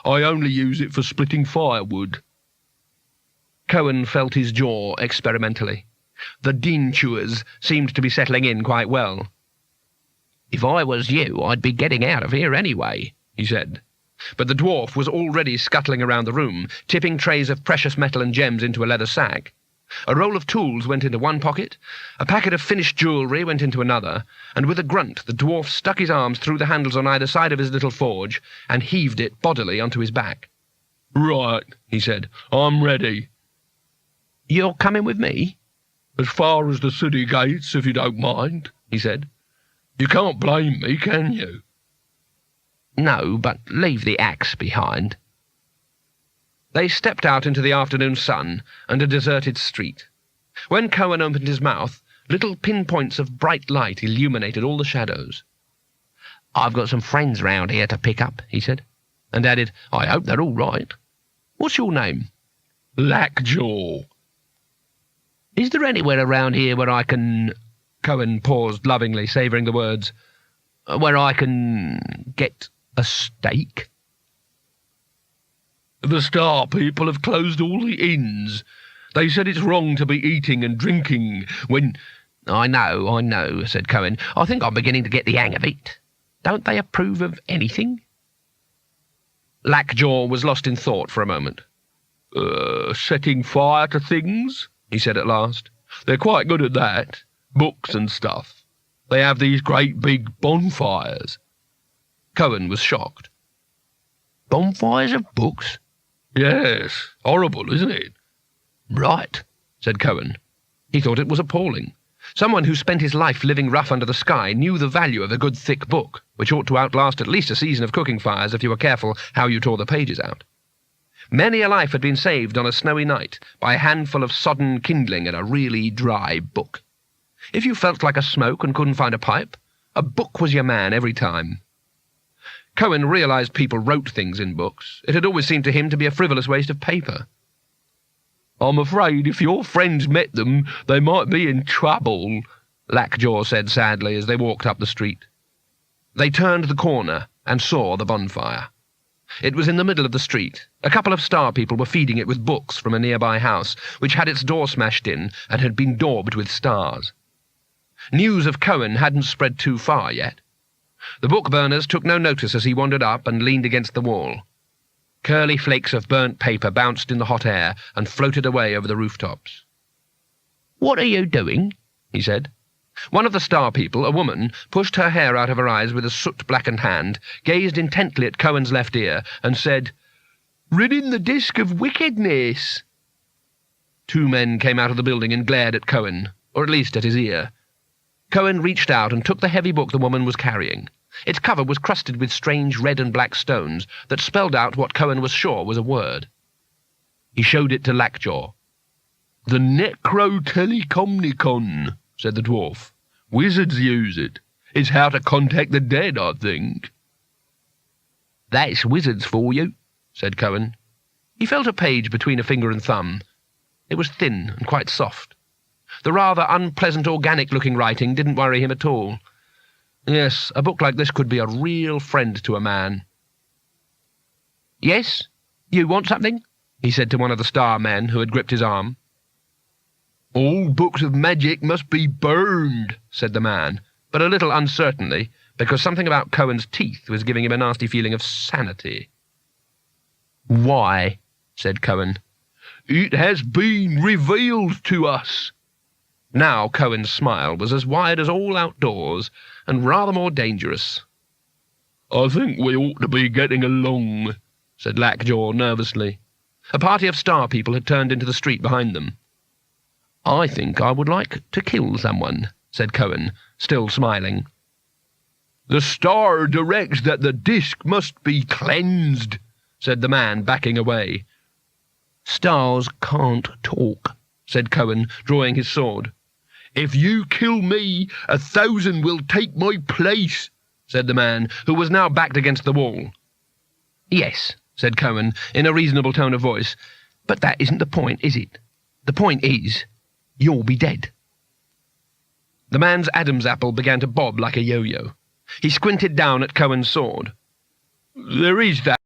I only use it for splitting firewood." Cohen felt his jaw experimentally. The Dean chewers seemed to be settling in quite well. "If I was you, I'd be getting out of here anyway," he said. But the dwarf was already scuttling around the room, tipping trays of precious metal and gems into a leather sack. A roll of tools went into one pocket, a packet of finished jewellery went into another, and with a grunt the dwarf stuck his arms through the handles on either side of his little forge and heaved it bodily onto his back. "Right," he said. "I'm ready." "You're coming with me?" "As far as the city gates, if you don't mind," he said. "You can't blame me, can you?" "No, but leave the axe behind." They stepped out into the afternoon sun and a deserted street. When Cohen opened his mouth, little pinpoints of bright light illuminated all the shadows. "I've got some friends round here to pick up," he said, and added, "I hope they're all right. What's your name?" "Lackjaw." "Is there anywhere around here where I can—" Cohen paused lovingly, savouring the words. "Where I can get a steak?" "The Star people have closed all the inns. They said it's wrong to be eating and drinking when—" I know," said Cohen. "I think I'm beginning to get the hang of it. Don't they approve of anything?" Lackjaw was lost in thought for a moment. Setting fire to things," he said at last. "They're quite good at that. Books and stuff. They have these great big bonfires." Cohen was shocked. "Bonfires of books?" "Yes. Horrible, isn't it?" "Right," said Cohen. He thought it was appalling. Someone who spent his life living rough under the sky knew the value of a good thick book, which ought to outlast at least a season of cooking fires if you were careful how you tore the pages out. Many a life had been saved on a snowy night by a handful of sodden kindling and a really dry book. If you felt like a smoke and couldn't find a pipe, a book was your man every time. Cohen realized people wrote things in books. It had always seemed to him to be a frivolous waste of paper. "I'm afraid if your friends met them, they might be in trouble," Lackjaw said sadly as they walked up the street. They turned the corner and saw the bonfire. It was in the middle of the street. A couple of Star people were feeding it with books from a nearby house, which had its door smashed in and had been daubed with stars. News of Cohen hadn't spread too far yet. The book-burners took no notice as he wandered up and leaned against the wall. Curly flakes of burnt paper bounced in the hot air and floated away over the rooftops. "What are you doing?" he said. One of the Star people, a woman, pushed her hair out of her eyes with a soot-blackened hand, gazed intently at Cohen's left ear, and said, "Ridding the disk of wickedness." Two men came out of the building and glared at Cohen, or at least at his ear. Cohen reached out and took the heavy book the woman was carrying. Its cover was crusted with strange red and black stones that spelled out what Cohen was sure was a word. He showed it to Lackjaw. "The Necrotelecomnicon," said the dwarf. "Wizards use it. It's how to contact the dead, I think." "That's wizards for you," said Cohen. He felt a page between a finger and thumb. It was thin and quite soft. The rather unpleasant organic-looking writing didn't worry him at all. Yes, a book like this could be a real friend to a man. "Yes? You want something?" he said to one of the Star men who had gripped his arm. "All books of magic must be burned," said the man, but a little uncertainly, because something about Cohen's teeth was giving him a nasty feeling of sanity. "Why?" said Cohen. "It has been revealed to us." Now Cohen's smile was as wide as all outdoors, and rather more dangerous. "I think we ought to be getting along," said Lackjaw nervously. A party of Star people had turned into the street behind them. "I think I would like to kill someone," said Cohen, still smiling. "The Star directs that the disk must be cleansed," said the man, backing away. "Stars can't talk," said Cohen, drawing his sword. "If you kill me, 1,000 will take my place," said the man, who was now backed against the wall. "Yes," said Cohen, in a reasonable tone of voice, "but that isn't the point, is it? The point is, you'll be dead." The man's Adam's apple began to bob like a yo-yo. He squinted down at Cohen's sword. "There is that